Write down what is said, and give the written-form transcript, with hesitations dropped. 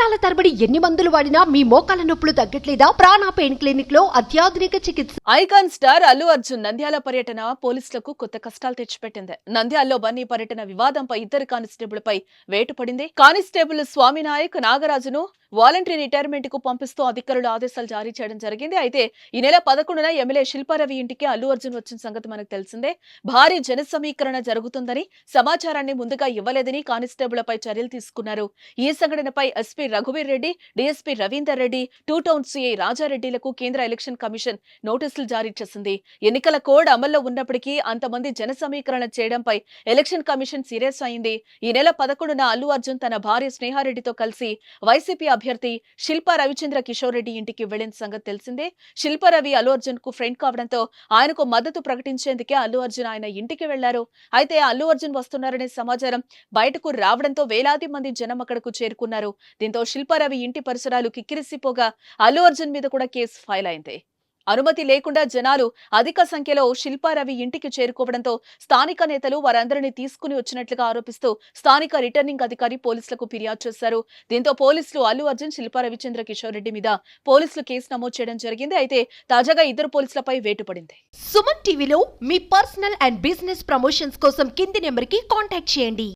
సంవత్సరాల తరబడి ఎన్ని మందులు వాడినా మీ మోకాల నొప్పులు తగ్గట్లేదా? ప్రాణ పెయిన్ క్లినిక్ లో అత్యాధునిక చికిత్స. ఐకాన్ స్టార్ అల్లు అర్జున్ నంద్యాల పర్యటన పోలీసులకు కొత్త కష్టాలు తెచ్చిపెట్టింది. నంద్యాలలో బన్నీ పర్యటన వివాదంపై ఇద్దరు కానిస్టేబుల్పై వేటు పడింది. కానిస్టేబుల్ స్వామినాయక్, నాగరాజును వాలంటరీ రిటైర్మెంట్ కు పంపిస్తూ అధికారులు ఆదేశాలు జారీ చేయడం జరిగింది. అయితే ఈ నెల 11న ఎమ్మెల్యే శిల్పారవి ఇంటికి అల్లు అర్జున్ వచ్చిన సంగతి మనకు తెలిసిందే. భారీ జన సమీకరణ జరుగుతుందని సమాచారాన్ని ముందుగా ఇవ్వలేదని కానిస్టేబుళ్లపై చర్యలు తీసుకున్నారు. ఈ సంఘటనపై ఎస్పీ రఘువీర్ Reddy, DSP Ravinder Reddy, two town CI రాజారెడ్డిలకు కేంద్ర ఎలక్షన్ కమిషన్ నోటీసులు జారీ చేసింది. ఎన్నికల కోడ్ అమల్లో ఉన్నప్పటికీ అంతమంది జన సమీకరణ చేయడంపై ఎలక్షన్ కమిషన్ సీరియస్ అయింది. ఈ నెల 11న అల్లు అర్జున్ తన భార్య స్నేహారెడ్డితో కలిసి వైసీపీ అభ్యర్థి శిల్పా రవిచంద్ర కిషోర్ రెడ్డి ఇంటికి వెళ్లిన సంగతి తెలిసిందే. శిల్పా రవి అల్లు అర్జున్ కు ఫ్రెండ్ కావడంతో ఆయనకు మద్దతు ప్రకటించేందుకే అల్లు అర్జున్ ఆయన ఇంటికి వెళ్లారు. అయితే అల్లు అర్జున్ వస్తున్నారనే సమాచారం బయటకు రావడంతో వేలాది మంది జనం అక్కడకు చేరుకున్నారు. దీంతో శిల్పా రవి ఇంటి పరిసరాలు కిక్కిరిసిపోగా అల్లు అర్జున్ మీద కూడా కేసు ఫైల్ అయింది. అనుమతి లేకుండా జనాలు అధిక సంఖ్యలో శిల్పా రవి ఇంటికి చేరుకోవడంతో స్థానిక నేతలు వారందరినీ తీసుకుని వచ్చినట్లుగా ఆరోపిస్తూ స్థానిక రిటర్నింగ్ అధికారి పోలీసులకు ఫిర్యాదు చేశారు. దీంతో పోలీసులు అల్లు అర్జున్, శిల్పా రవిచంద్ర కిషోర్ రెడ్డి మీద పోలీసులు కేసు నమోదు చేయడం జరిగింది. అయితే తాజాగా ఇద్దరు పోలీసులపై వేటు పడింది. సుమన్ టీవీలో మీ పర్సనల్ అండ్ బిజినెస్ ప్రమోషన్స్ కోసం కింది నెంబర్ కి కాంటాక్ట్ చేయండి.